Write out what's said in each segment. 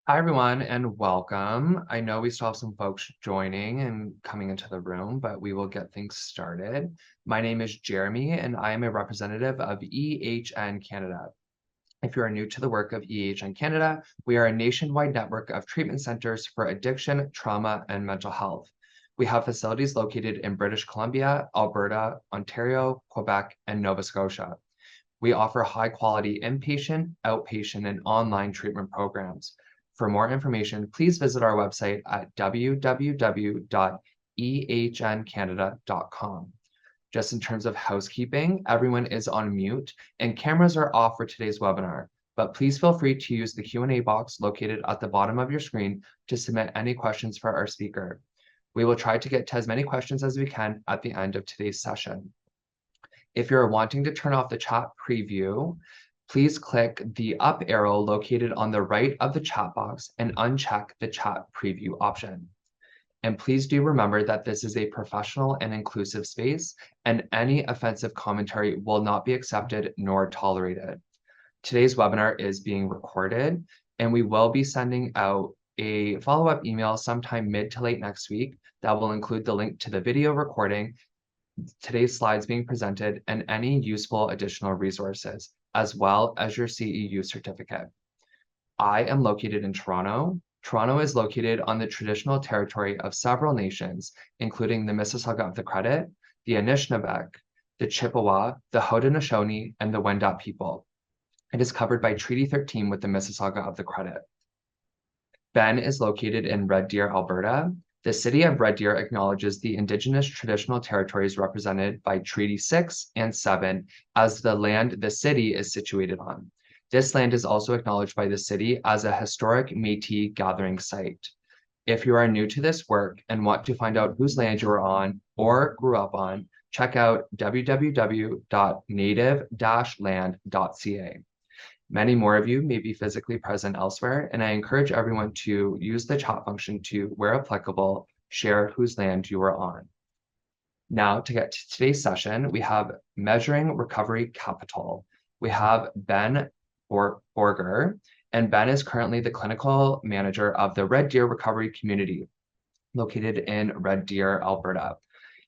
Hi, everyone, and welcome. I know we still have some folks joining and coming into the room, but we will get things started. My name is Jeremy, and I am a representative of EHN Canada. If you are new to the work of EHN Canada, we are a nationwide network of treatment centers for addiction, trauma, and mental health. We have facilities located in British Columbia, Alberta, Ontario, Quebec, and Nova Scotia. We offer high-quality inpatient, outpatient, and online treatment programs. For more information, please visit our website at www.ehncanada.com. Just in terms of housekeeping, everyone is on mute and cameras are off for today's webinar, but please feel free to use the Q&A box located at the bottom of your screen to submit any questions for our speaker. We will try to get to as many questions as we can at the end of today's session. If you're wanting to turn off the chat preview, please click the up arrow located on the right of the chat box and uncheck the chat preview option. And please do remember that this is a professional and inclusive space, and any offensive commentary will not be accepted nor tolerated. Today's webinar is being recorded, and we will be sending out a follow-up email sometime mid to late next week that will include the link to the video recording, today's slides being presented, and any useful additional resources, as well as your CEU certificate. I am located in Toronto. Toronto is located on the traditional territory of several nations, including the Mississauga of the Credit, the Anishinaabe, the Chippewa, the Haudenosaunee, and the Wendat people. It is covered by Treaty 13 with the Mississauga of the Credit. Ben is located in Red Deer, Alberta. The city of Red Deer acknowledges the Indigenous traditional territories represented by Treaty 6 and 7 as the land the city is situated on. This land is also acknowledged by the city as a historic Métis gathering site. If you are new to this work and want to find out whose land you are on or grew up on, check out www.native-land.ca. Many more of you may be physically present elsewhere, and I encourage everyone to use the chat function to, where applicable, share whose land you are on. Now, to get to today's session, we have Measuring Recovery Capital. We have Ben Borger, and Ben is currently the clinical manager of the Red Deer Recovery Community, located in Red Deer, Alberta.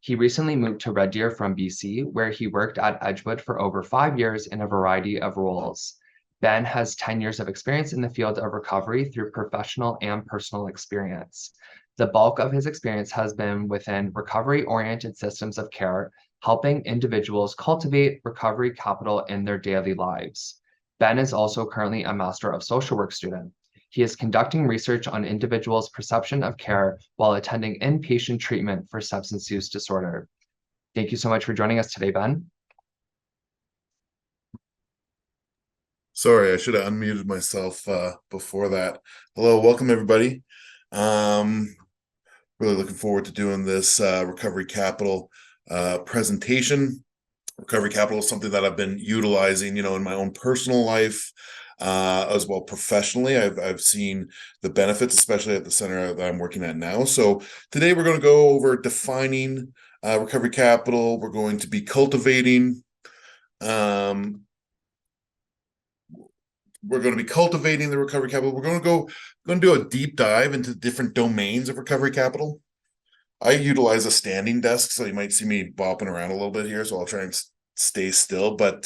He recently moved to Red Deer from BC, where he worked at Edgewood for over 5 years in a variety of roles. Ben has 10 years of experience in the field of recovery through professional and personal experience. The bulk of his experience has been within recovery-oriented systems of care, helping individuals cultivate recovery capital in their daily lives. Ben is also currently a Master of Social Work student. He is conducting research on individuals' perception of care while attending inpatient treatment for substance use disorder. Thank you so much for joining us today, Ben. Sorry, I should have unmuted myself before that. Hello, welcome everybody. Really looking forward to doing this Recovery Capital presentation. Recovery Capital is something that I've been utilizing, in my own personal life, as well professionally. I've seen the benefits, especially at the center that I'm working at now. So today we're going to go over defining Recovery Capital. We're going to be cultivating. We're going to be cultivating the recovery capital. We're going to do a deep dive into different domains of recovery capital. I utilize a standing desk, so you might see me bopping around a little bit here, so I'll try and stay still. But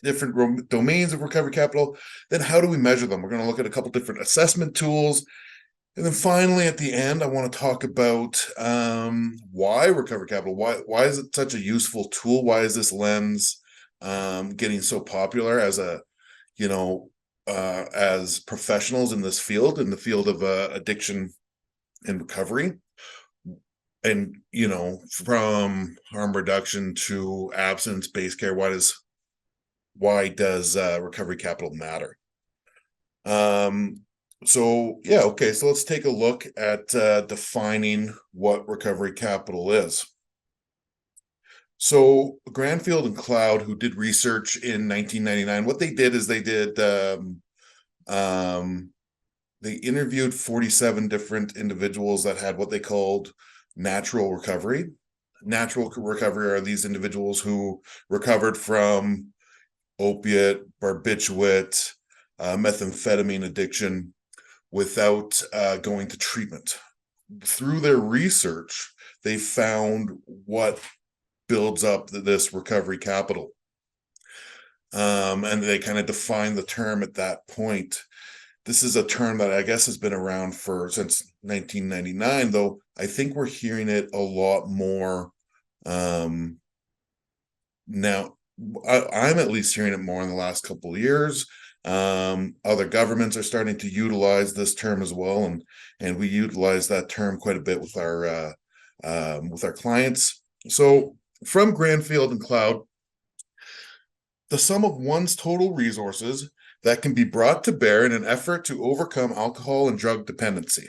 different domains of recovery capital. Then how do we measure them? We're going to look at a couple different assessment tools. And then finally, at the end, I want to talk about why recovery capital. Why is it such a useful tool? Why is this lens getting so popular as as professionals in this field, in the field of addiction and recovery, and from harm reduction to abstinence-based care, why does recovery capital matter? So let's take a look at defining what recovery capital is. So Granfield and Cloud, who did research in 1999, what they did is they interviewed 47 different individuals that had what they called natural recovery. Natural recovery are these individuals who recovered from opiate, barbiturate, methamphetamine addiction, without going to treatment. Through their research, they found what builds up this recovery capital. And they kind of define the term at that point. This is a term that I guess has been around since 1999, though I think we're hearing it a lot more now. I'm at least hearing it more in the last couple of years. Other governments are starting to utilize this term as well, and we utilize that term quite a bit with our clients. So from Granfield and Cloud, the sum of one's total resources that can be brought to bear in an effort to overcome alcohol and drug dependency.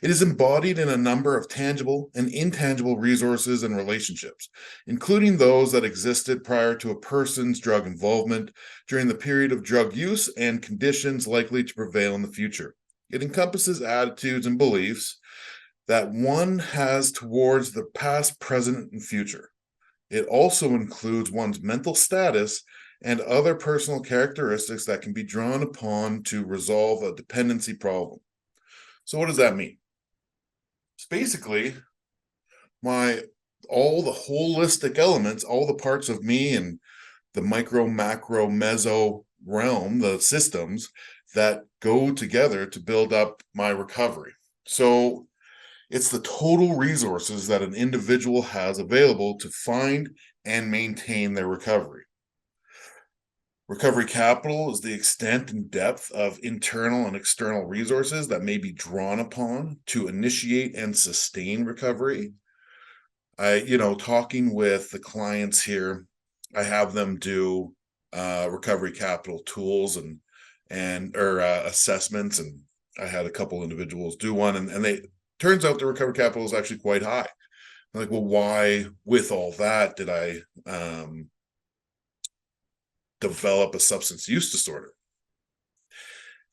It is embodied in a number of tangible and intangible resources and relationships, including those that existed prior to a person's drug involvement, during the period of drug use, and conditions likely to prevail in the future. It encompasses attitudes and beliefs that one has towards the past, present, and future. It also includes one's mental status and other personal characteristics that can be drawn upon to resolve a dependency problem. So what does that mean? It's basically all the holistic elements, all the parts of me and the micro, macro, meso realm, the systems that go together to build up my recovery. So it's the total resources that an individual has available to find and maintain their recovery. Recovery capital is the extent and depth of internal and external resources that may be drawn upon to initiate and sustain recovery. Talking with the clients here, I have them do recovery capital tools and assessments, and I had a couple individuals do one, and they turns out the recovery capital is actually quite high. I'm like, well, why, with all that, did I develop a substance use disorder?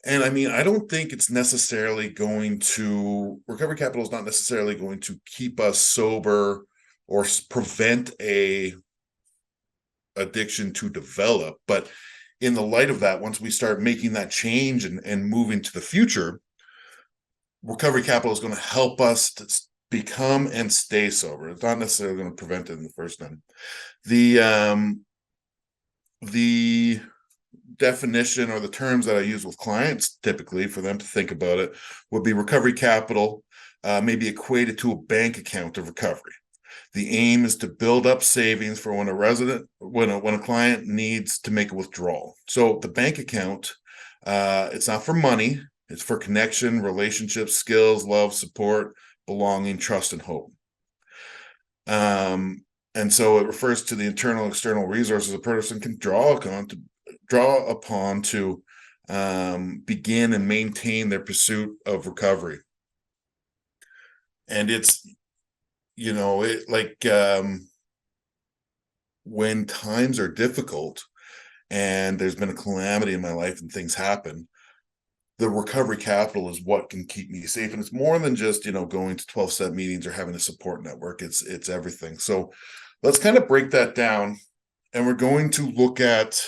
And I mean, I don't think it's necessarily recovery capital is not necessarily going to keep us sober or prevent a addiction to develop. But in the light of that, once we start making that change and moving to the future, recovery capital is going to help us to become and stay sober. It's not necessarily going to prevent it in the first time. The definition or the terms that I use with clients, typically for them to think about it, would be recovery capital may be equated to a bank account of recovery. The aim is to build up savings for when a client needs to make a withdrawal. So the bank account, it's not for money. It's for connection, relationships, skills, love, support, belonging, trust, and hope. And so it refers to the internal and external resources a person can draw upon to begin and maintain their pursuit of recovery. And it's, when times are difficult and there's been a calamity in my life and things happen, the recovery capital is what can keep me safe. And it's more than just, going to 12-step meetings or having a support network. It's everything. So let's kind of break that down. And we're going to look at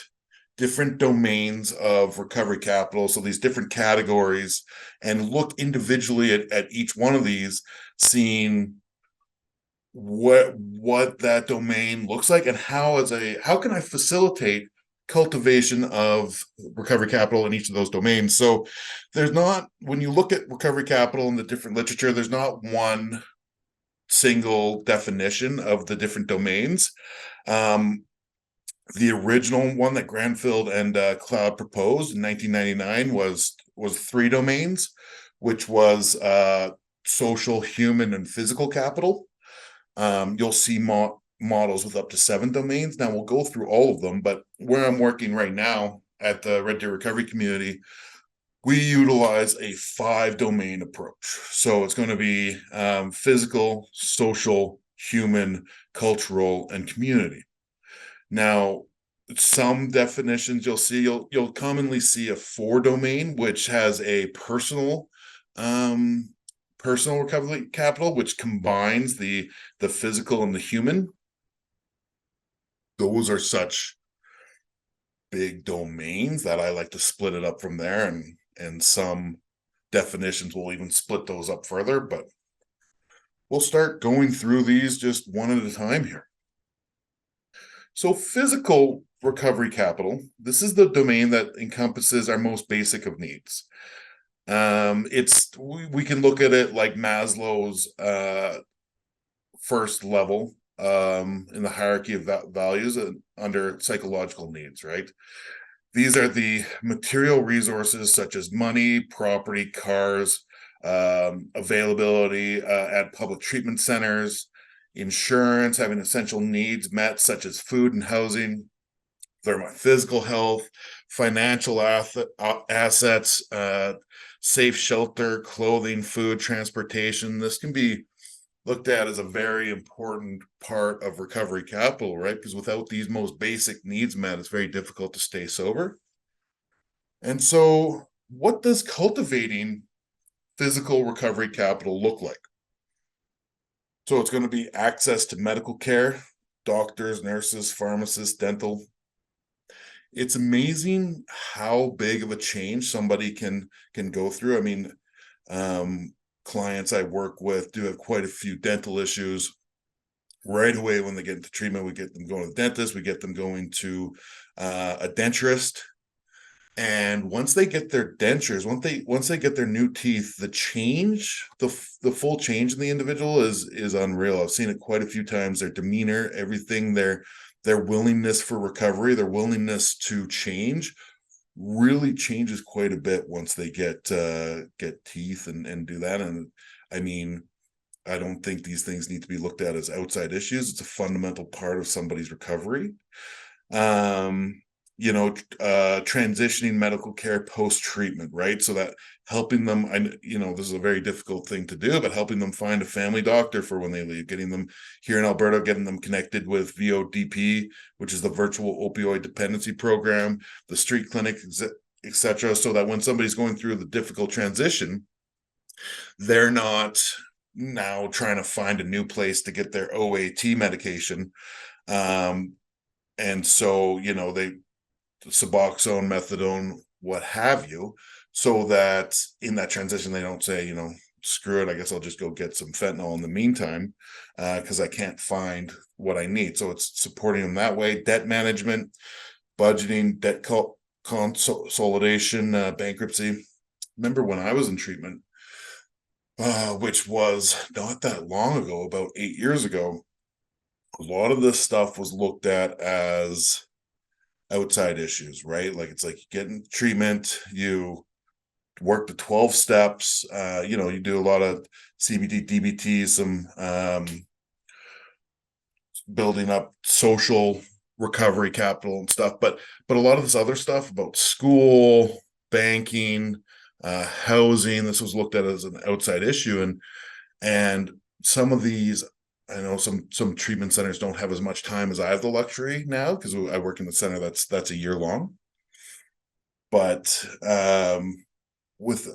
different domains of recovery capital. So these different categories, and look individually at each one of these, seeing what that domain looks like and how can I facilitate cultivation of recovery capital in each of those domains. So when you look at recovery capital in the different literature, there's not one single definition of the different domains. The original one that Granfield and Cloud proposed in 1999 was 3 domains, which was social, human, and physical capital. You'll see models with up to 7 domains. Now we'll go through all of them, but where I'm working right now at the Red Deer Recovery Community, we utilize a 5-domain approach. So it's going to be physical, social, human, cultural, and community. Now, some definitions you'll commonly see a 4-domain, which has a personal recovery capital, which combines the physical and the human. Those are such big domains that I like to split it up from there, and some definitions, we'll even split those up further, but we'll start going through these just one at a time here. So physical recovery capital, this is the domain that encompasses our most basic of needs. We can look at it like Maslow's first level in the hierarchy of values under psychological needs, right? These are the material resources such as money, property, cars, availability at public treatment centers, insurance, having essential needs met such as food and housing. They're my physical health, financial assets, safe shelter, clothing, food, transportation. This can be looked at as a very important part of recovery capital, right? Because without these most basic needs met, it's very difficult to stay sober. And so, what does cultivating physical recovery capital look like? So, it's going to be access to medical care, doctors, nurses, pharmacists, dental. It's amazing how big of a change somebody can go through. I mean, clients I work with do have quite a few dental issues. Right away when they get into treatment, we get them going to the dentist, we get them going to a denturist. And once they get their dentures, once they get their new teeth, the change, the full change in the individual is unreal. I've seen it quite a few times. Their demeanor, everything, their willingness for recovery, their willingness to change really changes quite a bit once they get teeth and do that. And I mean, I don't think these things need to be looked at as outside issues. It's a fundamental part of somebody's recovery. Transitioning medical care post-treatment, right? So that helping them, this is a very difficult thing to do, but helping them find a family doctor for when they leave, getting them here in Alberta, getting them connected with VODP, which is the virtual opioid dependency program, the street clinic, etc. So that when somebody's going through the difficult transition, they're not now trying to find a new place to get their OAT medication. And so, they Suboxone, methadone, what have you, so that in that transition, they don't say, screw it, I guess I'll just go get some fentanyl in the meantime, because I can't find what I need. So it's supporting them that way. Debt management, budgeting, debt consolidation, bankruptcy. Remember when I was in treatment, which was not that long ago, about 8 years ago, a lot of this stuff was looked at as outside issues, right? Like it's like you get in treatment, you work the 12 steps, you do a lot of CBT, DBT, some building up social recovery capital and stuff, but a lot of this other stuff about school, banking, housing, this was looked at as an outside issue. And some of these, I know some treatment centers don't have as much time as I have the luxury now, because I work in a center that's a year long. But with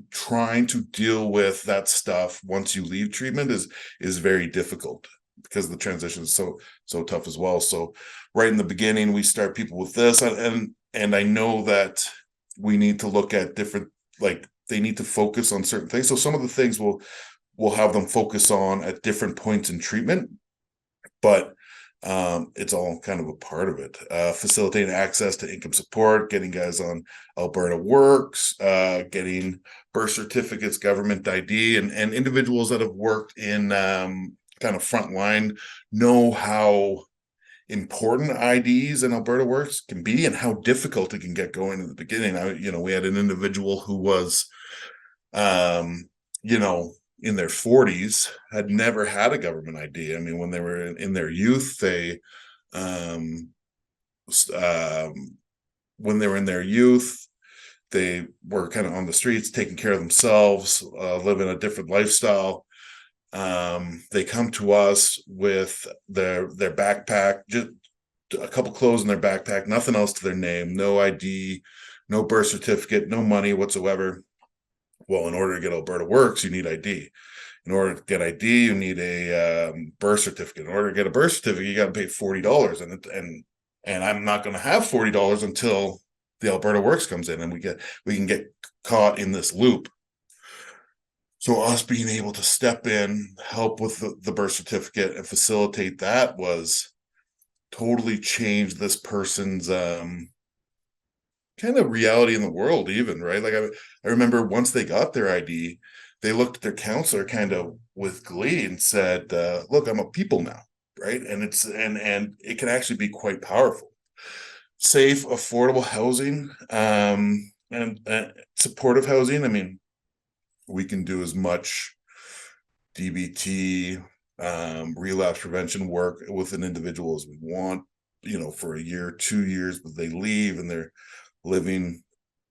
trying to deal with that stuff once you leave treatment is very difficult, because the transition is so tough as well. So right in the beginning, we start people with this, and I know that we need to look at different, like they need to focus on certain things. So some of the things we'll have them focus on at different points in treatment, but it's all kind of a part of it. Facilitating access to income support, getting guys on Alberta Works, getting birth certificates, government ID, and individuals that have worked in kind of frontline know how important IDs and Alberta Works can be and how difficult it can get going in the beginning. We had an individual who was, in their 40s, had never had a government ID. I mean, when they were in their youth, when they were in their youth, they were kind of on the streets, taking care of themselves, living a different lifestyle. They come to us with their backpack, just a couple clothes in their backpack, nothing else to their name, no ID, no birth certificate, no money whatsoever. Well, in order to get Alberta Works, you need ID. In order to get ID, you need a birth certificate. In order to get a birth certificate, you got to pay $40, and I'm not going to have $40 until the Alberta Works comes in, and we can get caught in this loop. So us being able to step in, help with the birth certificate and facilitate that was totally changed this person's kind of reality in the world, even, right? Like I remember once they got their ID, they looked at their counselor kind of with glee and said, look, I'm a people now, right? And and it can actually be quite powerful. Safe, affordable housing, and supportive housing. I mean, we can do as much DBT, relapse prevention work with an individual as we want, for a year, 2 years, but they leave and they're living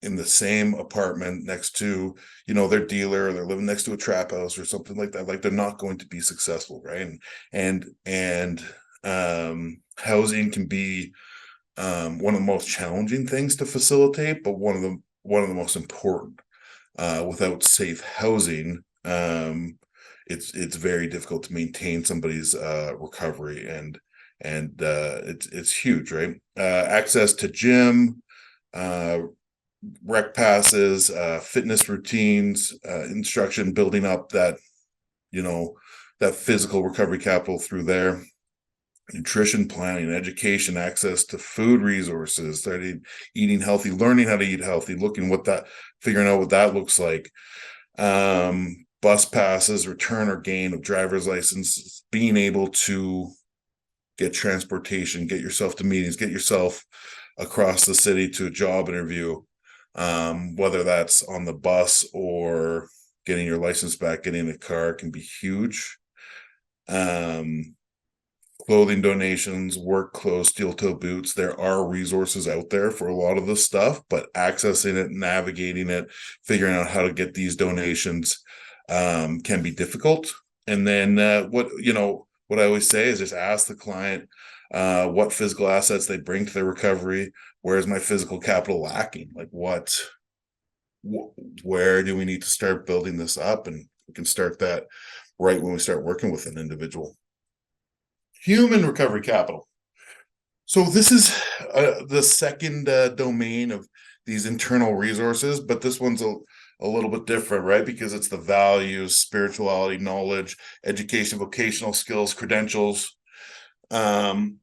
in the same apartment next to, their dealer, or they're living next to a trap house or something like that. Like, they're not going to be successful, right? And housing can be one of the most challenging things to facilitate, but one of the most important. Without safe housing, it's very difficult to maintain somebody's recovery, and it's huge, right? Access to gym, uh, rec passes, fitness routines, instruction, building up that physical recovery capital through there. Nutrition planning, education, access to food resources, starting eating healthy, learning how to eat healthy, figuring out what that looks like. Bus passes, return or gain of driver's license, being able to get transportation, get yourself to meetings, get yourself across the city to a job interview, whether that's on the bus or getting your license back, getting a car, can be huge. Clothing donations, work clothes, steel toe boots. There are resources out there for a lot of this stuff, but accessing it, navigating it, figuring out how to get these donations can be difficult. And then what I always say is just ask the client what physical assets they bring to their recovery. Where is my physical capital lacking? Like, where do we need to start building this up? And we can start that right when we start working with an individual. Human recovery capital. So this is the second domain of these internal resources, but this one's a little bit different, right? Because it's the values, spirituality, knowledge, education, vocational skills, credentials. Um,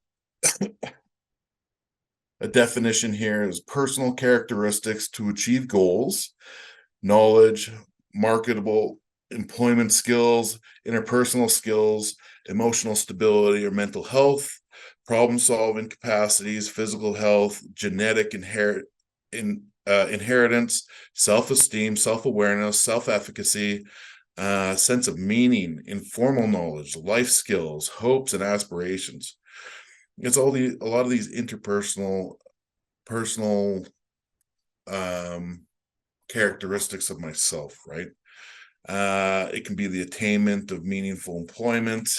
a definition here is personal characteristics to achieve goals, knowledge, marketable employment skills, interpersonal skills, emotional stability or mental health, problem solving capacities, physical health, genetic inheritance, self-esteem, self-awareness, self-efficacy, sense of meaning, informal knowledge, life skills, hopes, and aspirations. It's a lot of these interpersonal, personal characteristics of myself, right? It can be the attainment of meaningful employment,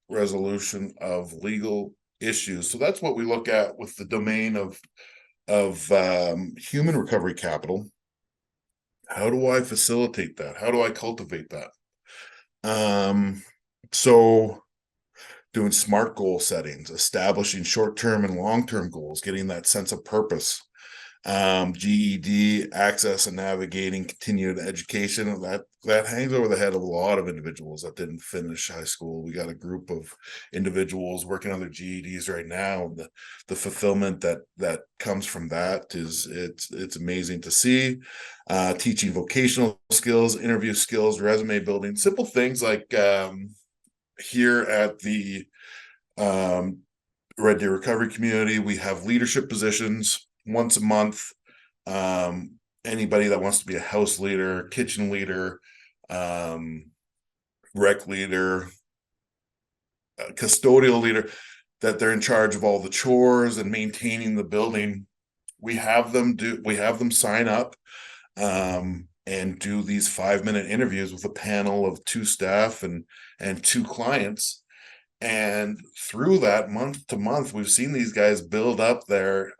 resolution of legal issues. So that's what we look at with the domain of human recovery capital. How do I facilitate that? How do I cultivate that? So doing SMART goal settings, establishing short-term and long-term goals, getting that sense of purpose. GED, access and navigating continued education, that hangs over the head of a lot of individuals that didn't finish high school. We got a group of individuals working on their GEDs right now. The fulfillment that comes from that it's amazing to see. Teaching vocational skills, interview skills, resume building, simple things like here at the Red Deer Recovery Community, we have leadership positions once a month. Anybody that wants to be a house leader, kitchen leader, rec leader, custodial leader, that they're in charge of all the chores and maintaining the building. We have them sign up and do these 5-minute interviews with a panel of 2 staff and 2 clients. And through that, month to month, we've seen these guys build up their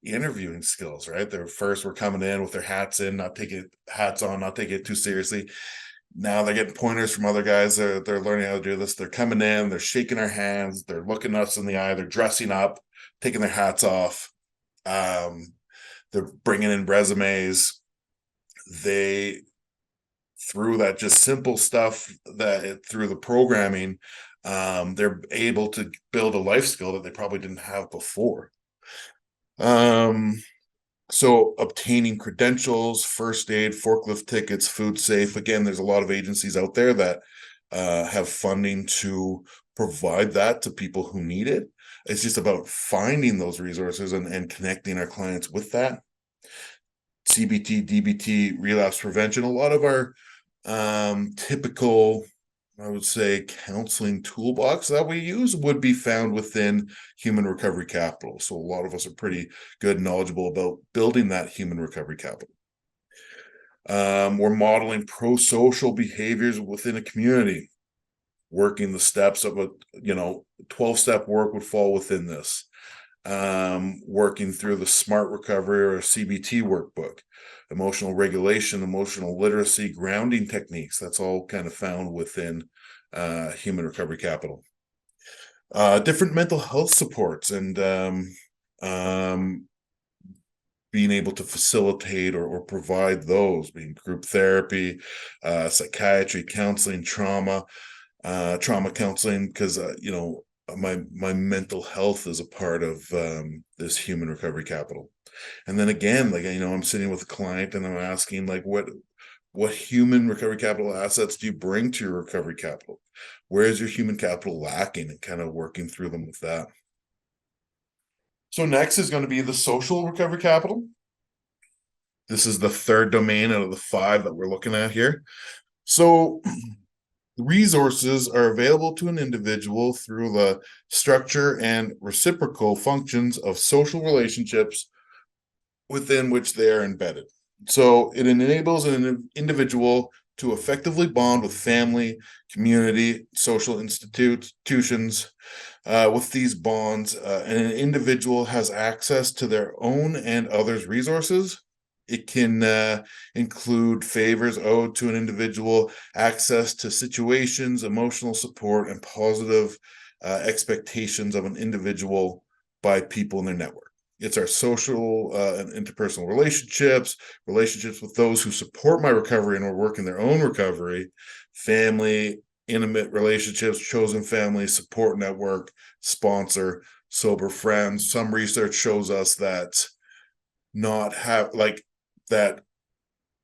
interviewing skills, right? They're first were coming in with their hats on, not taking it too seriously. Now they're getting pointers from other guys. They're learning how to do this. They're coming in, they're shaking our hands, they're looking us in the eye, they're dressing up, taking their hats off. They're bringing in resumes. They through that just simple stuff through the programming, they're able to build a life skill that they probably didn't have before. So obtaining credentials, first aid, forklift tickets, food safe. Again, there's a lot of agencies out there that have funding to provide that to people who need it. It's just about finding those resources and connecting our clients with that. CBT, DBT, relapse prevention. A lot of our typical, I would say, counseling toolbox that we use would be found within human recovery capital. So a lot of us are pretty good, knowledgeable about building that human recovery capital. We're modeling pro-social behaviors within a community, working the steps of a 12-step work would fall within this. Working through the SMART recovery or CBT workbook, emotional regulation, emotional literacy, grounding techniques. That's all kind of found within human recovery capital. Different mental health supports and being able to facilitate or provide those, being group therapy, psychiatry, counseling, trauma counseling, because my mental health is a part of this human recovery capital. And then again, like, I'm sitting with a client and I'm asking, like, what human recovery capital assets do you bring to your recovery capital? Where is your human capital lacking, and kind of working through them with that. So next is going to be the social recovery capital. This is the third domain out of the 5 that we're looking at here. So resources are available to an individual through the structure and reciprocal functions of social relationships within which they are embedded. So it enables an individual to effectively bond with family, community, social institutions. With these bonds, and an individual has access to their own and others' resources. It can include favors owed to an individual, access to situations, emotional support, and positive expectations of an individual by people in their network. It's our social and interpersonal relationships with those who support my recovery and are working their own recovery, family, intimate relationships, chosen family, support network, sponsor, sober friends. Some research shows us that that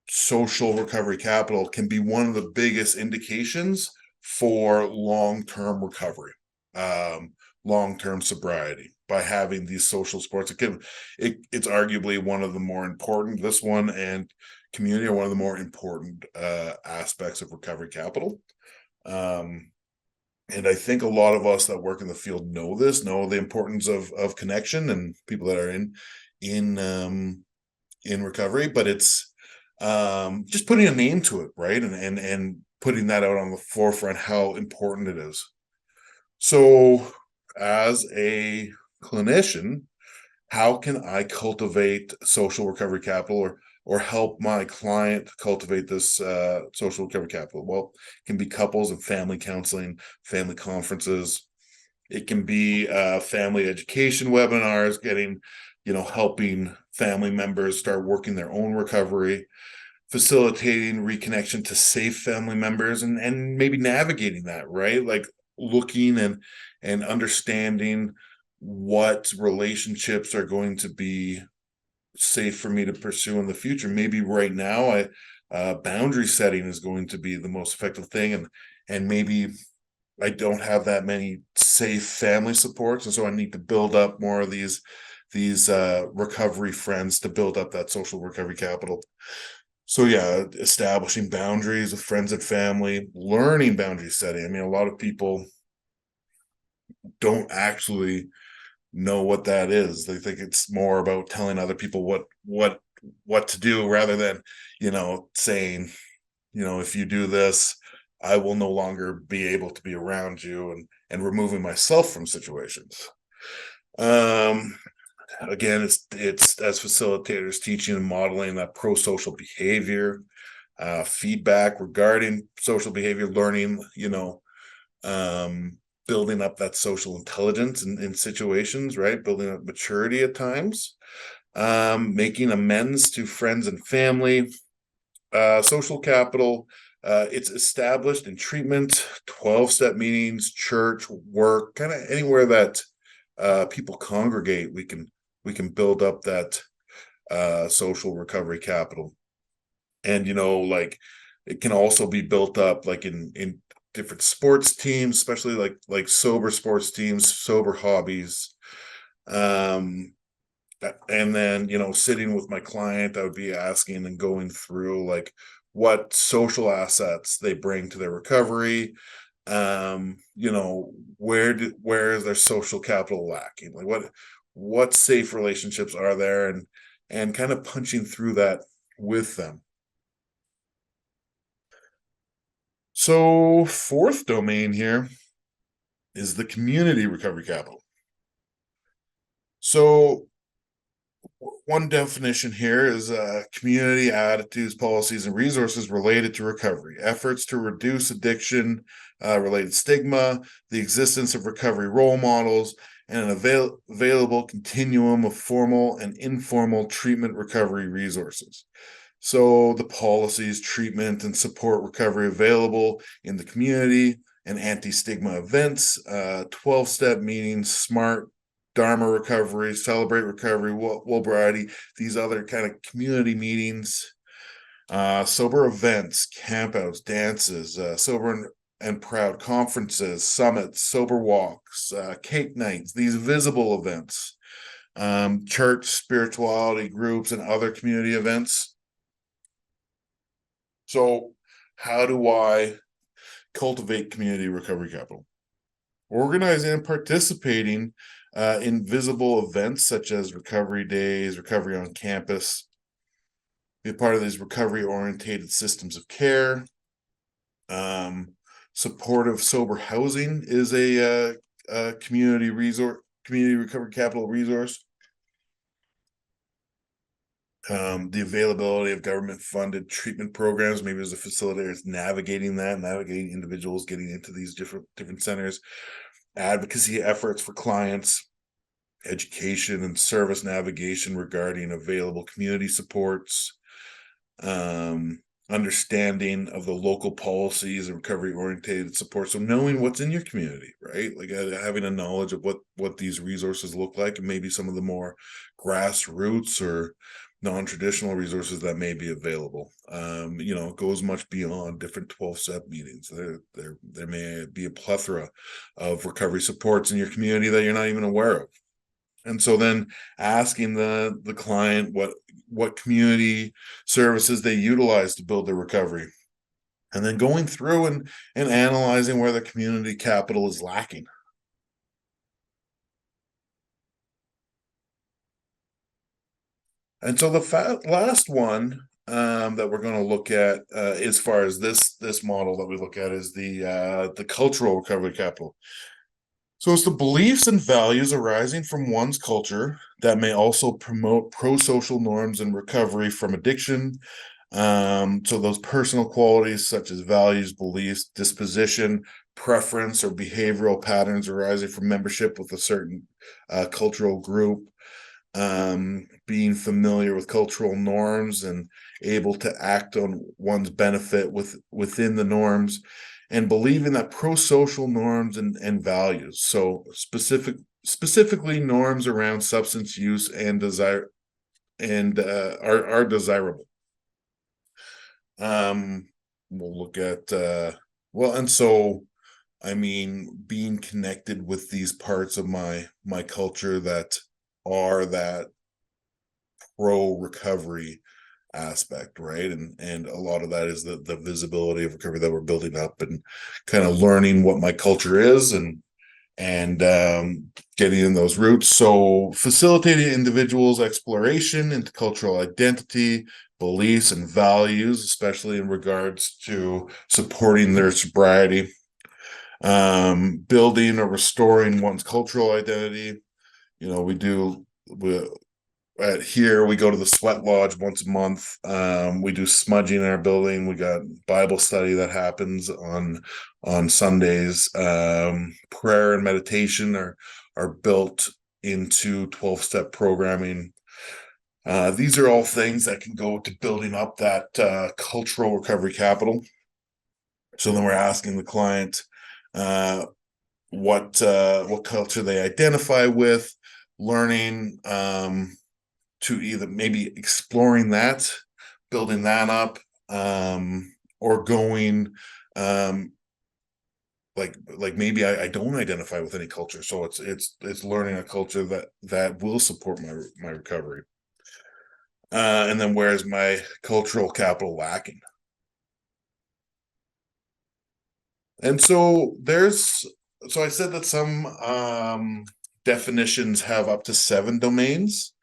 social recovery capital can be one of the biggest indications for long-term recovery, long-term sobriety, by having these social supports. It's arguably one of the more important, this one and community are one of the more important aspects of recovery capital. And I think a lot of us that work in the field know the importance of connection and people that are in recovery, but it's just putting a name to it, right? And putting that out on the forefront, how important it is. So as a clinician, how can I cultivate social recovery capital or help my client cultivate this social recovery capital? Well, it can be couples and family counseling, family conferences. It can be family education webinars, helping family members start working their own recovery, facilitating reconnection to safe family members, and maybe navigating that, right? Like looking and understanding what relationships are going to be safe for me to pursue in the future. Maybe right now, boundary setting is going to be the most effective thing, and maybe I don't have that many safe family supports, and so I need to build up more of these recovery friends to build up that social recovery capital. So yeah, establishing boundaries with friends and family, learning boundary setting. I mean, a lot of people don't actually know what that is. They think it's more about telling other people what to do, rather than saying, if you do this, I will no longer be able to be around you, and removing myself from situations. Again, it's as facilitators teaching and modeling that pro-social behavior, feedback regarding social behavior, learning, building up that social intelligence in situations, right? Building up maturity at times, making amends to friends and family, social capital, It's established in treatment, 12-step meetings, church, work, kind of anywhere that people congregate. We can build up that social recovery capital. And like it can also be built up like in different sports teams, especially like sober sports teams, sober hobbies. Um, and then sitting with my client, I would be asking and going through like what social assets they bring to their recovery. Where is their social capital lacking? Like what safe relationships are there, and kind of punching through that with them. So fourth domain here is the community recovery capital. So one definition here is community attitudes, policies, and resources related to recovery, efforts to reduce addiction, related stigma, the existence of recovery role models, and an available continuum of formal and informal treatment recovery resources. So the policies, treatment, and support recovery available in the community and anti-stigma events, 12-step meetings, SMART, Dharma recovery, celebrate recovery, Wobriety, these other kind of community meetings, sober events, campouts, dances, sober and proud conferences, summits, sober walks, cake nights, these visible events, church spirituality groups, and other community events. So how do I cultivate community recovery capital? Organizing and participating in visible events such as recovery days, recovery on campus, be a part of these recovery orientated systems of care. Supportive sober housing is a community recovery capital resource. The availability of government funded treatment programs, maybe as a facilitator is navigating individuals getting into these different centers, advocacy efforts for clients, education and service navigation regarding available community supports, understanding of the local policies and recovery oriented support. So knowing what's in your community, right? Like having a knowledge of what these resources look like, and maybe some of the more grassroots or non-traditional resources that may be available. It goes much beyond different 12-step meetings. There may be a plethora of recovery supports in your community that you're not even aware of. And so then asking the client what community services they utilize to build their recovery, and then going through and analyzing where the community capital is lacking. And so the last one that we're going to look at, as far as this model that we look at, is the cultural recovery capital. So it's the beliefs and values arising from one's culture that may also promote pro-social norms and recovery from addiction. So those personal qualities such as values, beliefs, disposition, preference, or behavioral patterns arising from membership with a certain cultural group, being familiar with cultural norms and able to act on one's benefit within the norms, and believing that pro-social norms and values, so specifically norms around substance use and desire and are desirable. We'll look at and so I mean, being connected with these parts of my culture that are that pro recovery aspect, right? And a lot of that is the visibility of recovery that we're building up, and kind of learning what my culture is, and getting in those roots. So facilitating individuals' exploration into cultural identity, beliefs, and values, especially in regards to supporting their sobriety, building or restoring one's cultural identity. We go to the sweat lodge once a month. We do smudging in our building. We got Bible study that happens on Sundays. Prayer and meditation are built into 12-step programming. These are all things that can go to building up that cultural recovery capital. So then we're asking the client what culture they identify with, learning to either maybe exploring that, building that up, or going like maybe I don't identify with any culture, so it's learning a culture that will support my recovery. And then where's my cultural capital lacking? And so I said that some definitions have up to 7 domains.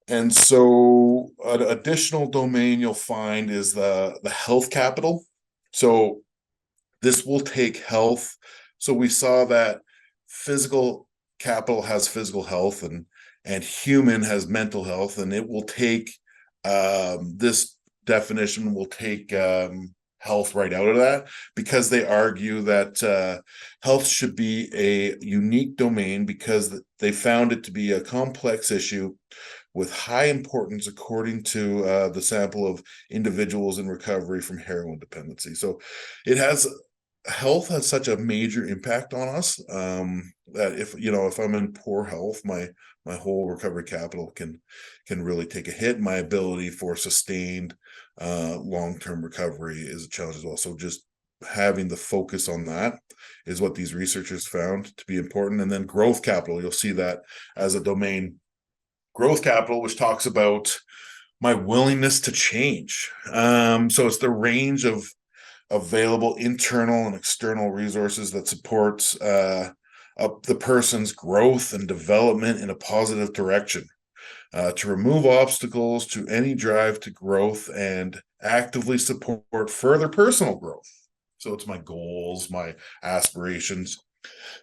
And so an additional domain you'll find is the health capital. So this will take health. So we saw that physical capital has physical health, and human has mental health, and it will take this definition will take health right out of that, because they argue that health should be a unique domain because they found it to be a complex issue with high importance according to the sample of individuals in recovery from heroin dependency. So it has health has such a major impact on us that if I'm in poor health, my whole recovery capital can really take a hit. My ability for sustained long-term recovery is a challenge as well. So just having the focus on that is what these researchers found to be important. And then growth capital, you'll see that as a domain. Growth capital, which talks about my willingness to change. So it's the range of available internal and external resources that supports the person's growth and development in a positive direction, to remove obstacles to any drive to growth and actively support further personal growth. So it's my goals, my aspirations.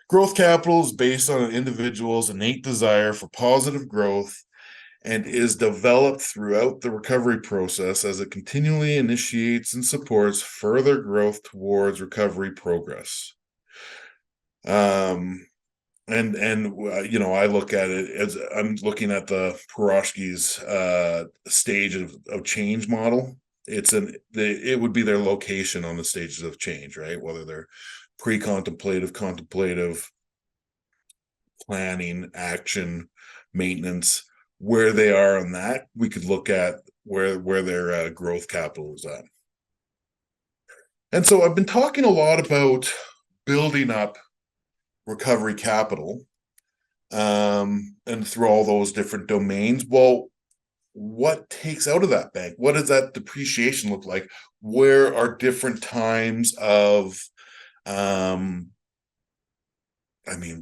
Growth capital is based on an individual's innate desire for positive growth and is developed throughout the recovery process as it continually initiates and supports further growth towards recovery progress. I look at it as I'm looking at the Piroshki's stage of change model. It would be their location on the stages of change, right? Whether they're pre-contemplative, contemplative, planning, action, maintenance, where they are on that, we could look at where their growth capital is at. And so I've been talking a lot about building up recovery capital, and through all those different domains. Well, what takes out of that bank? What does that depreciation look like? Where are different times of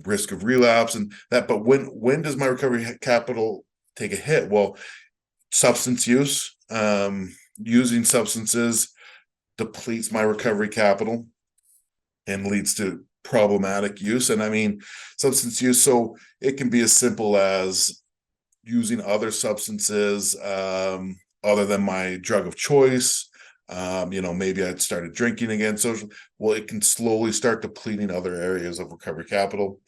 risk of relapse and that, but when does my recovery capital take a hit? Well, substance use, using substances depletes my recovery capital and leads to problematic use. And substance use, so it can be as simple as using other substances other than my drug of choice. Maybe I'd started drinking again. So, well, it can slowly start depleting other areas of recovery capital.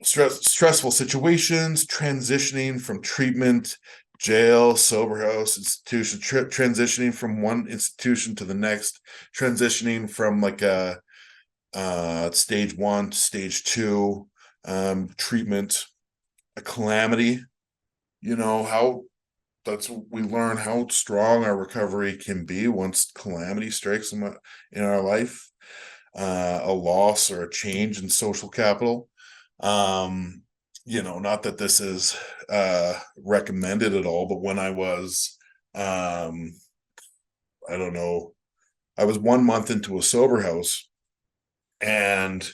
Stressful situations, transitioning from treatment, jail, sober house, institution, transitioning from one institution to the next, transitioning from like a stage 1 to stage 2 treatment, a calamity. How we learn how strong our recovery can be once calamity strikes in our life, a loss or a change in social capital. Not that this is recommended at all, but when I was I don't know, I was 1 month into a sober house, and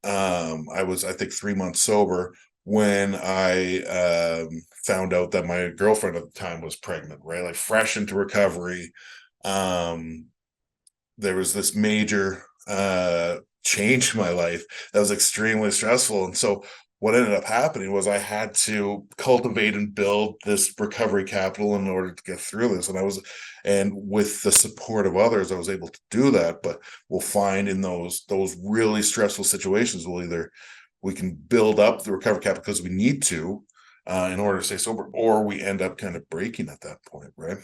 I was, I think, 3 months sober when I found out that my girlfriend at the time was pregnant, right? Like fresh into recovery. There was this major change in my life that was extremely stressful. And so what ended up happening was I had to cultivate and build this recovery capital in order to get through this. And with the support of others, I was able to do that. But we'll find in those really stressful situations, we can build up the recovery capital because we need to in order to stay sober, or we end up kind of breaking at that point, right?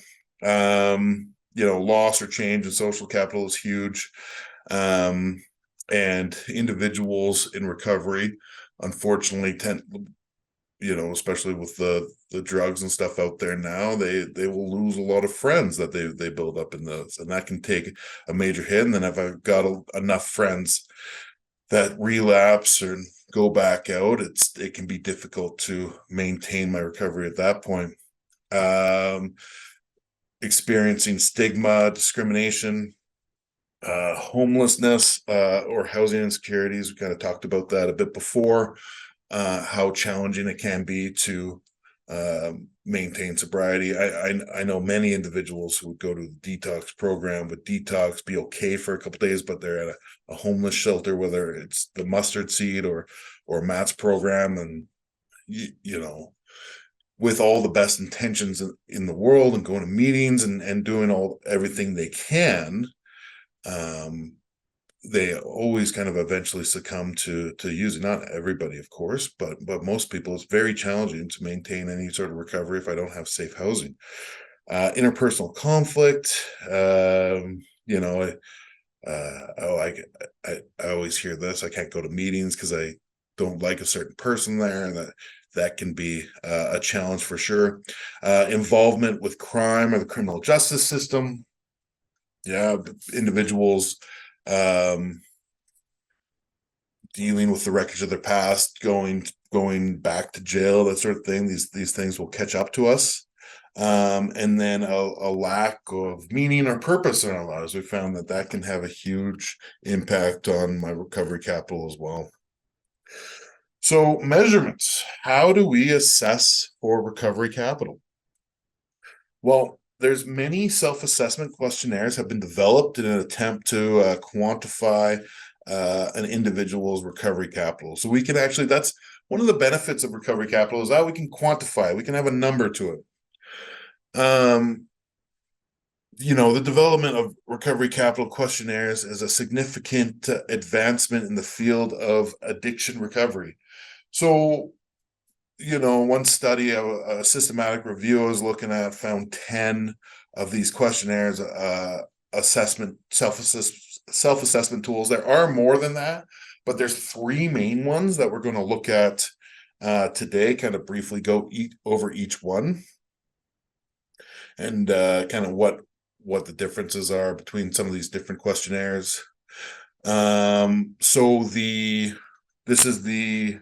loss or change in social capital is huge. And individuals in recovery, unfortunately, tend, especially with the drugs and stuff out there now, they will lose a lot of friends that they build up in those, and that can take a major hit. And then if I've got enough friends that relapse or go back out, it can be difficult to maintain my recovery at that point. Experiencing stigma, discrimination, homelessness, or housing insecurities. We kind of talked about that a bit before, how challenging it can be to maintain sobriety. I know many individuals who would go to the detox program, would detox, be okay for a couple days, but they're at a homeless shelter, whether it's the mustard seed or Matt's program, and with all the best intentions in the world, and going to meetings and doing everything they can, they always kind of eventually succumb to using. Not everybody, of course, but most people. It's very challenging to maintain any sort of recovery if I don't have safe housing. Interpersonal conflict, I always hear this: I can't go to meetings because I don't like a certain person there, and that can be a challenge for sure. Involvement with crime or the criminal justice system. Yeah, individuals dealing with the wreckage of their past, going back to jail, that sort of thing. These things will catch up to us. And then a lack of meaning or purpose in our lives. We found that can have a huge impact on my recovery capital as well. So, measurements. How do we assess for recovery capital? Well, there's many self-assessment questionnaires have been developed in an attempt to quantify an individual's recovery capital. So we can actually, that's one of the benefits of recovery capital, is that we can quantify it. We can have a number to it. The development of recovery capital questionnaires is a significant advancement in the field of addiction recovery. So, one study, a systematic review I was looking at, found 10 of these questionnaires, self-assessment tools. There are more than that, but there's 3 main ones that we're going to look at today, kind of briefly go over each one, and kind of what the differences are between some of these different questionnaires. So this is the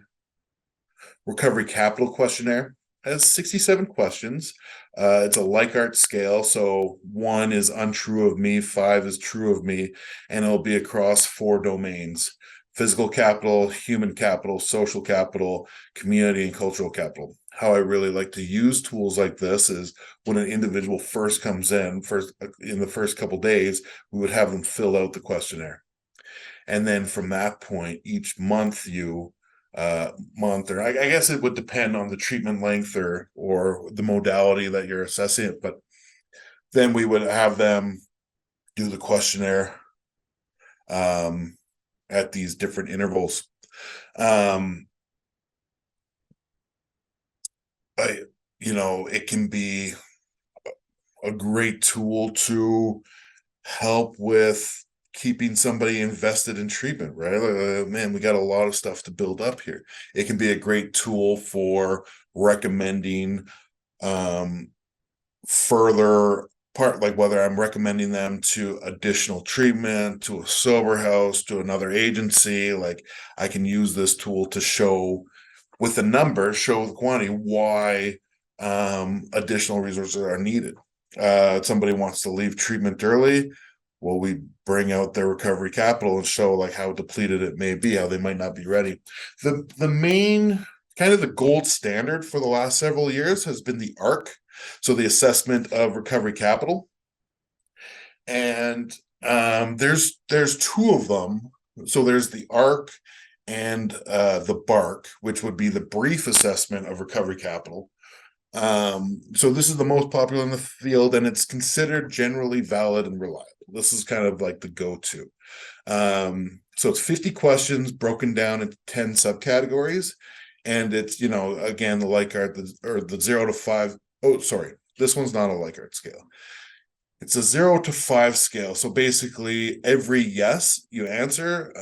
Recovery Capital Questionnaire. It has 67 questions. It's a Likert scale, so 1 is untrue of me, 5 is true of me, and it'll be across 4 domains: physical capital, human capital, social capital, community, and cultural capital. How I really like to use tools like this is when an individual first comes in the first couple days, we would have them fill out the questionnaire. And then from that point, each month or I guess it would depend on the treatment length or the modality that you're assessing it, but then we would have them do the questionnaire at these different intervals. It can be a great tool to help with keeping somebody invested in treatment, right? Man, we got a lot of stuff to build up here. It can be a great tool for recommending further part, like whether I'm recommending them to additional treatment, to a sober house, to another agency. Like, I can use this tool to show with the number, show the quantity, why additional resources are needed. Somebody wants to leave treatment early, well, we bring out their recovery capital and show like how depleted it may be, how they might not be ready. The main kind of the gold standard for the last several years has been the ARC, so the assessment of recovery capital. And there's 2 of them. So there's the ARC and the BARC, which would be the brief assessment of recovery capital. So this is the most popular in the field, and it's considered generally valid and reliable. This is kind of like the go-to. So it's 50 questions broken down into 10 subcategories, and it's, again, the Likert, or the 0 to 5. Oh, sorry, this one's not a Likert scale. It's a 0 to 5 scale. So basically, every yes you answer,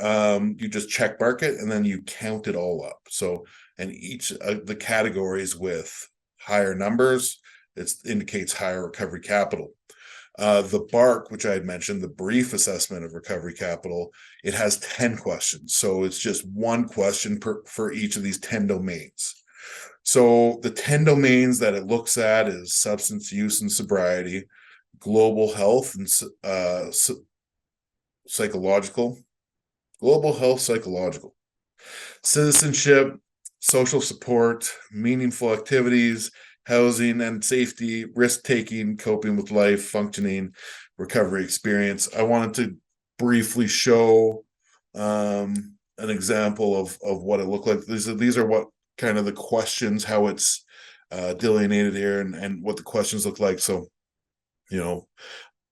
you just check mark it, and then you count it all up. So, and each the categories with higher numbers, it indicates higher recovery capital. The BARC, which I had mentioned, the brief assessment of recovery capital, it has 10 questions. So it's just one question for each of these 10 domains. So the 10 domains that it looks at is substance use and sobriety, global health and psychological, global health, psychological, citizenship, social support, meaningful activities, housing and safety, risk taking, coping with life, functioning, recovery experience. I wanted to briefly show an example of what it looked like. These are what kind of the questions, how it's delineated here, and what the questions look like. So, you know,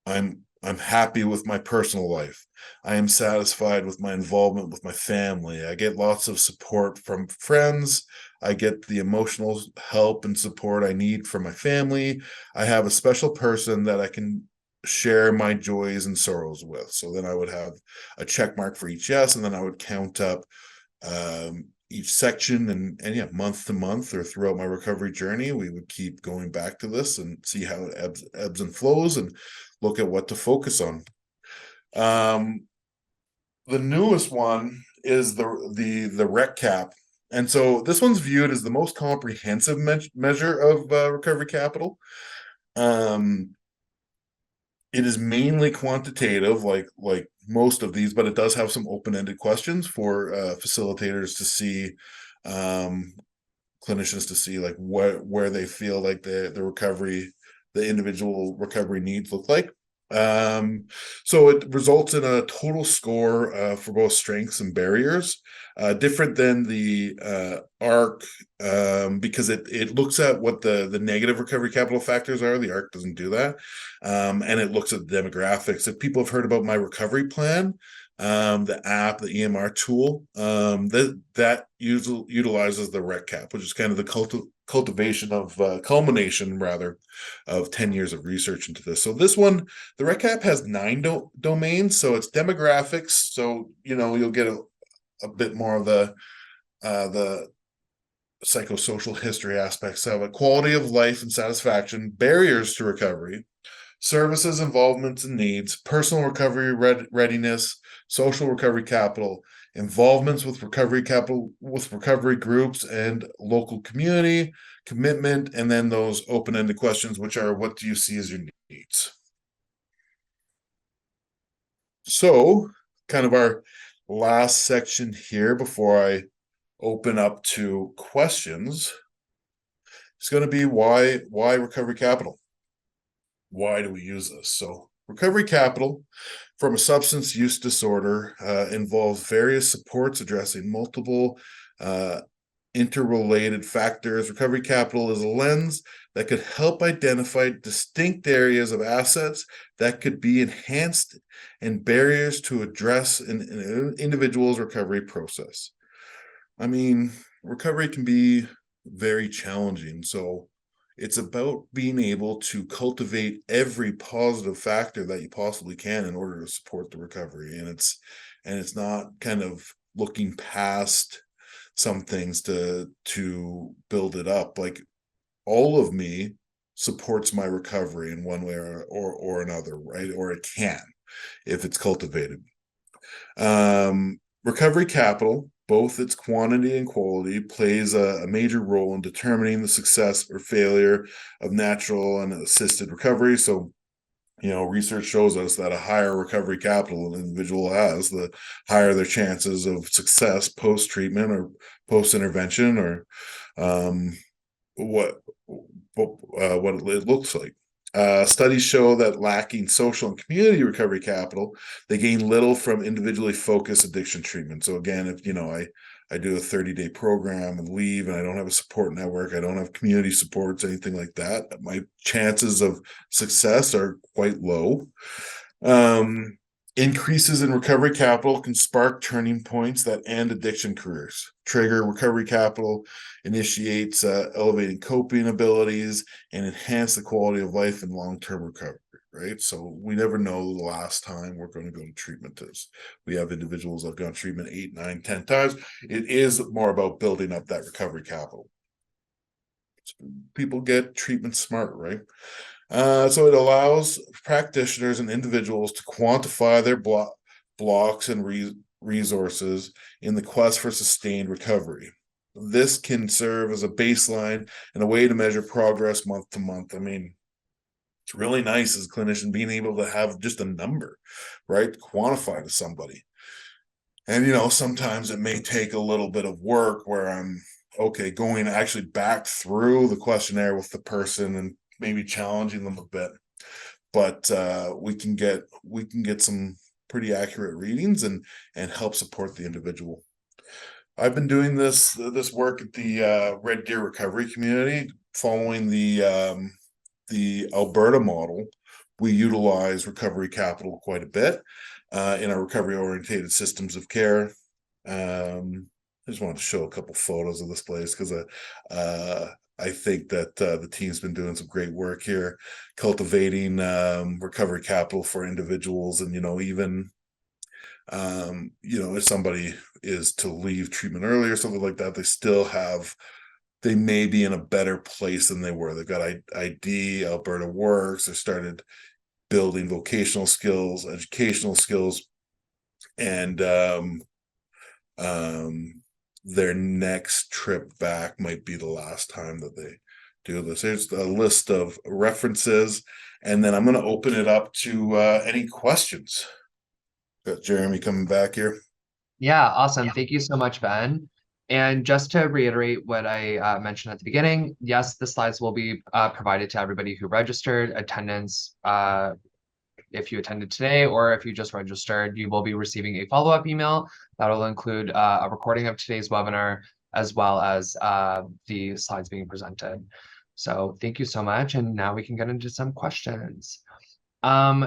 I'm happy with my personal life. I am satisfied with my involvement with my family. I get lots of support from friends. I get the emotional help and support I need from my family. I have a special person that I can share my joys and sorrows with. So then I would have a check mark for each yes, and then I would count up each section, and yeah, month to month or throughout my recovery journey, we would keep going back to this and see how it ebbs and flows, and look at what to focus on. The newest one is the rec cap, and so this one's viewed as the most comprehensive measure of recovery capital. Um, it is mainly quantitative, like most of these, but it does have some open-ended questions for facilitators to see, clinicians to see, like where they feel like the individual recovery needs look like. So it results in a total score for both strengths and barriers, different than the ARC, because it looks at what the negative recovery capital factors are. The ARC doesn't do that, and it looks at the demographics. If people have heard about my recovery plan, the app, the EMR tool, that utilizes the rec cap, which is kind of the cultivation of culmination rather of 10 years of research into this. So this one, the rec cap has 9 domains. So it's demographics. So, you'll get a bit more of the psychosocial history aspects of it, quality of life and satisfaction, barriers to recovery, services, involvements and needs, personal recovery readiness, social recovery capital, involvements with recovery capital, with recovery groups and local community, commitment, and then those open-ended questions, which are, what do you see as your needs? So, kind of our last section here before I open up to questions, it's going to be why recovery capital? Why do we use this? So recovery capital from a substance use disorder involves various supports addressing multiple interrelated factors. Recovery capital is a lens that could help identify distinct areas of assets that could be enhanced and barriers to address in an individual's recovery process. I mean, recovery can be very challenging. So it's about being able to cultivate every positive factor that you possibly can in order to support the recovery. And it's not kind of looking past some things to build it up. Like, all of me supports my recovery in one way or another, right? Or it can, if it's cultivated. Recovery capital, both its quantity and quality, plays a major role in determining the success or failure of natural and assisted recovery. So, research shows us that a higher recovery capital an individual has, the higher their chances of success post-treatment or post-intervention, or what it looks like. Studies show that lacking social and community recovery capital, they gain little from individually focused addiction treatment. So again, if I do a 30-day program and leave, and I don't have a support network, I don't have community supports, anything like that, my chances of success are quite low. Increases in recovery capital can spark turning points that end addiction careers. Trigger recovery capital initiates elevating coping abilities and enhance the quality of life in long-term recovery, right? So we never know the last time we're going to go to treatment is. We have individuals that have gone to treatment 8, 9, 10 times. It is more about building up that recovery capital. People get treatment smart, right? So it allows practitioners and individuals to quantify their blocks and resources in the quest for sustained recovery. This can serve as a baseline and a way to measure progress month to month. I mean, it's really nice as a clinician being able to have just a number, right? Quantify to somebody. And, sometimes it may take a little bit of work where I'm, okay, going actually back through the questionnaire with the person and maybe challenging them a bit. But we can get some pretty accurate readings and help support the individual. I've been doing this work at the Red Deer recovery community, following the Alberta model. We utilize recovery capital quite a bit in our recovery orientated systems of care. I just wanted to show a couple photos of this place because I think that the team's been doing some great work here, cultivating recovery capital for individuals, and even if somebody is to leave treatment early or something like that, they may be in a better place than they were. They've got ID, Alberta Works, they started building vocational skills, educational skills, and their next trip back might be the last time that they do this. Here's a list of references, and then I'm going to open it up to any questions. Got Jeremy coming back here. Yeah, awesome. Thank you so much, Ben. And just to reiterate what I mentioned at the beginning, yes, the slides will be provided to everybody who registered. Attendance, if you attended today or if you just registered, you will be receiving a follow-up email that will include a recording of today's webinar as well as the slides being presented. So thank you so much. And now we can get into some questions.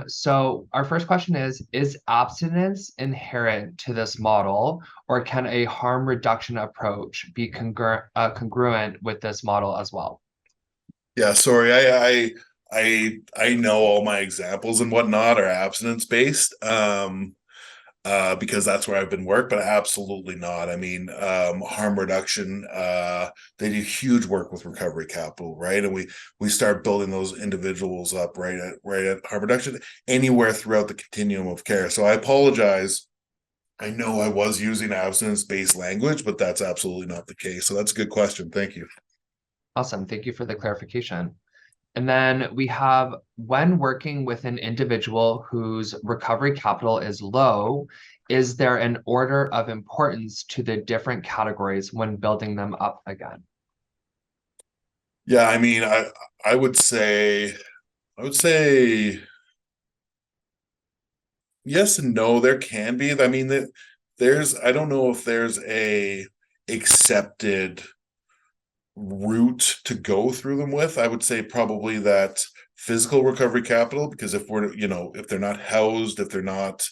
So our first question is abstinence inherent to this model, or can a harm reduction approach be congruent with this model as well? Yeah, sorry, I know all my examples and whatnot are abstinence based. Because that's where I've been worked, but absolutely not. I mean, harm reduction, they do huge work with recovery capital, right? And we start building those individuals up right at harm reduction anywhere throughout the continuum of care. So I apologize. I know I was using abstinence-based language, but that's absolutely not the case. So that's a good question. Thank you. Awesome. Thank you for the clarification. And then we have, when working with an individual whose recovery capital is low, is there an order of importance to the different categories when building them up again? Yeah, I mean, I would say yes and no. There can be. I mean, I don't know if there's a accepted route to go through them with. I would say probably that physical recovery capital, because if if they're not housed, if they're not,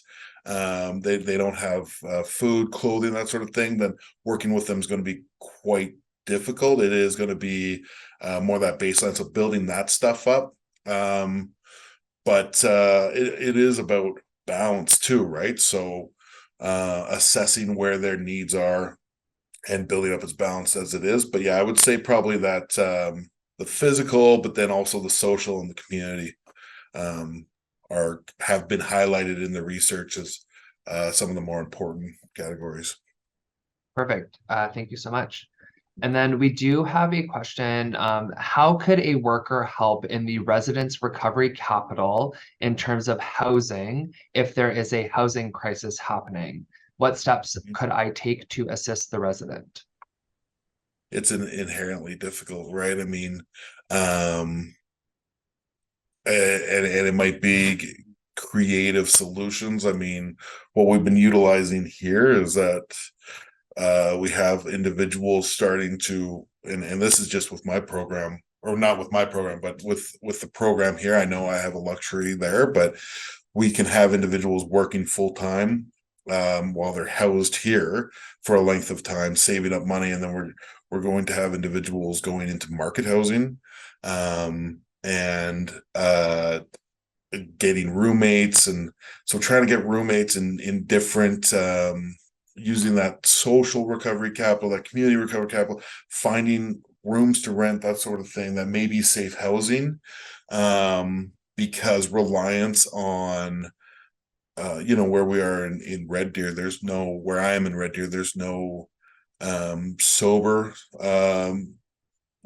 they don't have food, clothing, that sort of thing, then working with them is going to be quite difficult. It is going to be more that baseline, so building that stuff up. But it is about balance too, right? So assessing where their needs are and building up its balance as it is. But yeah, I would say probably that the physical, but then also the social and the community have been highlighted in the research as some of the more important categories. Perfect. Thank you so much. And then we do have a question. How could a worker help in the resident's recovery capital in terms of housing if there is a housing crisis happening? What steps could I take to assist the resident? It's inherently difficult, right? I mean, and it might be creative solutions. I mean, what we've been utilizing here is that we have individuals starting to, and this is just with my program, or not with my program, but with the program here. I know I have a luxury there, but we can have individuals working full time while they're housed here for a length of time, saving up money, and then we're going to have individuals going into market housing, and getting roommates, and so trying to get roommates in different using that social recovery capital, that community recovery capital, finding rooms to rent, that sort of thing, that may be safe housing, because reliance on where we are in Red Deer, where I am in Red Deer, there's no sober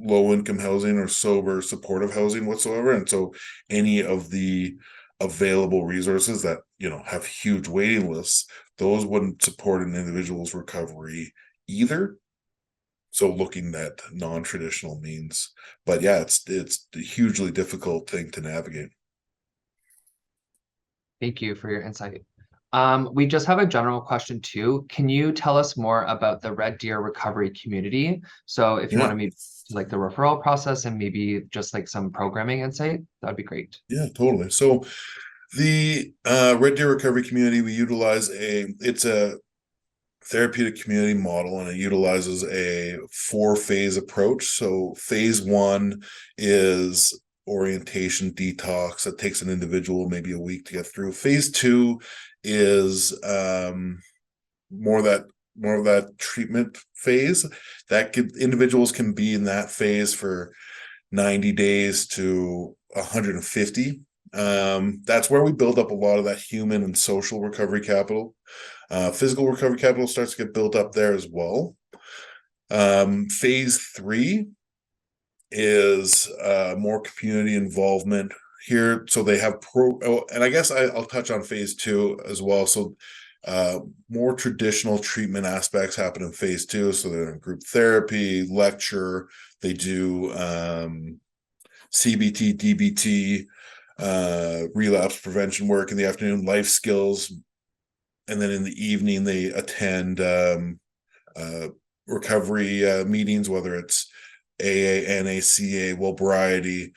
low income housing or sober supportive housing whatsoever. And so any of the available resources that have huge waiting lists, those wouldn't support an individual's recovery either. So looking at non-traditional means, but yeah, it's a hugely difficult thing to navigate. Thank you for your insight. We just have a general question too. Can you tell us more about the Red Deer recovery community? So if you want Yeah. to maybe like the referral process and maybe just like some programming insight, that'd be great. Yeah, totally. So the Red Deer Recovery Community, it's a therapeutic community model, and it utilizes a 4-phase approach. So phase 1 is orientation detox that takes an individual maybe a week to get through. Phase 2 is more of that treatment phase individuals can be in that phase for 90 days to 150. That's where we build up a lot of that human and social recovery capital. Physical recovery capital starts to get built up there as well. Phase 3 is more community involvement here. So they have and I guess I'll touch on phase 2 as well. So more traditional treatment aspects happen in phase 2. So they're in group therapy, lecture, they do CBT, DBT, relapse prevention work in the afternoon, life skills, and then in the evening they attend recovery meetings, whether it's AA, NACA, Wellbriety,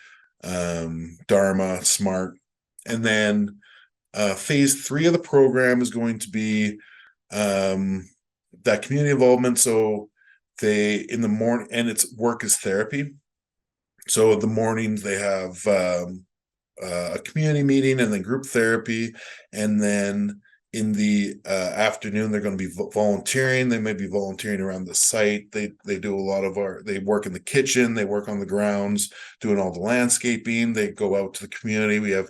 Dharma, SMART. And then phase 3 of the program is going to be that community involvement. So they in the morning, and it's work as therapy. So in the mornings they have a community meeting and then group therapy, and then in the afternoon they're going to be volunteering. They may be volunteering around the site. They do a lot of they work in the kitchen, they work on the grounds doing all the landscaping. They go out to the community. We have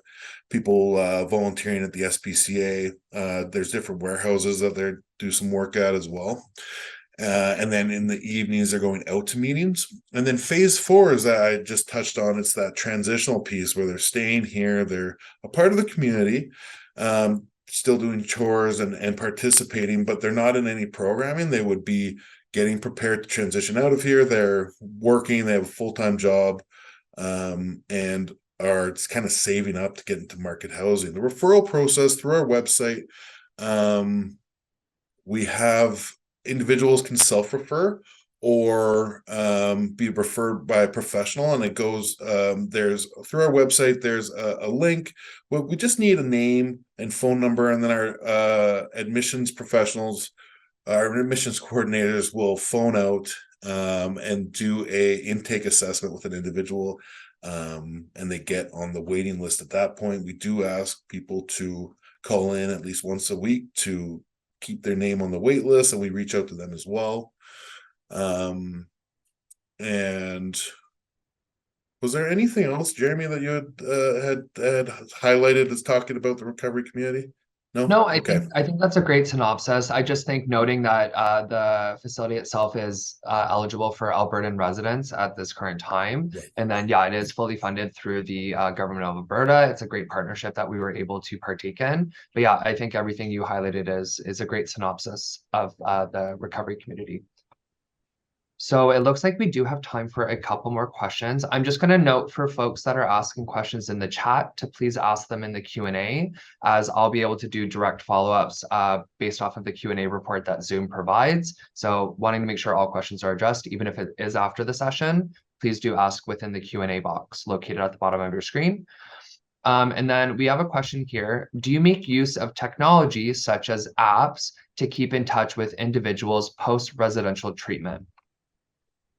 people volunteering at the SPCA. There's different warehouses that they do some work at as well. And then in the evenings they're going out to meetings. And then phase 4 is that I just touched on. It's that transitional piece where they're staying here, they're a part of the community, still doing chores and participating, but they're not in any programming. They would be getting prepared to transition out of here. They're working, they have a full-time job, and are just kind of saving up to get into market housing. The referral process through our website, we have individuals can self-refer or be referred by a professional, and it goes there's through our website there's a link. We just need a name and phone number, and then our admissions professionals, our admissions coordinators will phone out and do a intake assessment with an individual, and they get on the waiting list. At that point, we do ask people to call in at least once a week to keep their name on the wait list, and we reach out to them as well. And was there anything else, Jeremy, that you had highlighted as talking about the recovery community? No? No, Okay. I think that's a great synopsis. I just think noting that the facility itself is eligible for Albertan residents at this current time, Right. and then yeah, it is fully funded through the government of Alberta. It's a great partnership that we were able to partake in. But yeah, I think everything you highlighted is a great synopsis of the recovery community. So it looks like we do have time for a couple more questions. I'm just going to note for folks that are asking questions in the chat to please ask them in the Q&A, as I'll be able to do direct follow-ups based off of the Q&A report that Zoom provides. So wanting to make sure all questions are addressed, even if it is after the session, please do ask within the Q&A box located at the bottom of your screen. And then we have a question here. Do you make use of technology such as apps to keep in touch with individuals post-residential treatment?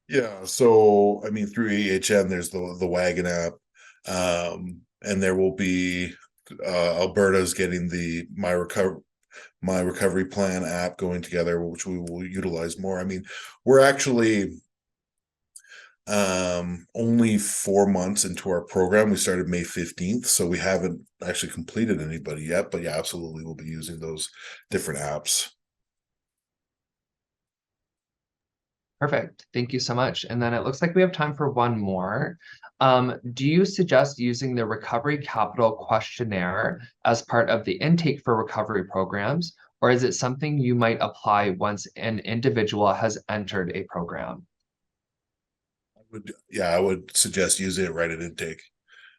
Yeah, so I mean through EHN there's the Wagon app, and there will be Alberta is getting the My Recovery Plan app going together, which we will utilize more. I mean, we're actually only 4 months into our program. We started May 15th, so we haven't actually completed anybody yet, but yeah, absolutely we'll be using those different apps. Perfect. Thank you so much. And then it looks like we have time for one more. Do you suggest using the Recovery Capital questionnaire as part of the intake for recovery programs, or is it something you might apply once an individual has entered a program? I would suggest using it right at intake.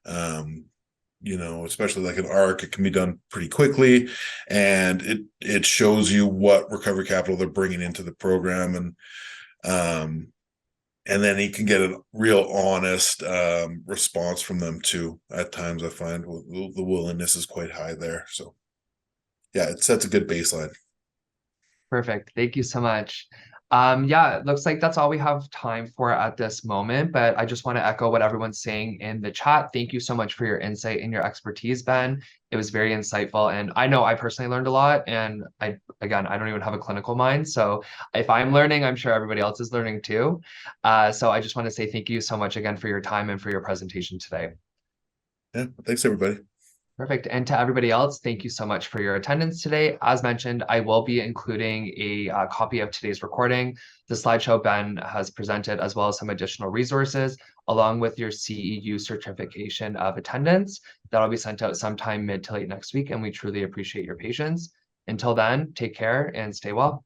Especially like an ARC, it can be done pretty quickly, and it shows you what recovery capital they're bringing into the program, and then you can get a real honest response from them too. At times, I find the willingness is quite high there. So, yeah, it sets a good baseline. Perfect. Thank you so much. Yeah, it looks like that's all we have time for at this moment, but I just want to echo what everyone's saying in the chat. Thank you so much for your insight and your expertise, Ben. It was very insightful, and I know I personally learned a lot, and again, I don't even have a clinical mind, so if I'm learning, I'm sure everybody else is learning too. So I just want to say thank you so much again for your time and for your presentation today. Yeah, thanks everybody. Perfect. And to everybody else, thank you so much for your attendance today. As mentioned, I will be including a copy of today's recording, the slideshow Ben has presented, as well as some additional resources, along with your CEU certification of attendance. That'll be sent out sometime mid to late next week, and we truly appreciate your patience. Until then, take care and stay well.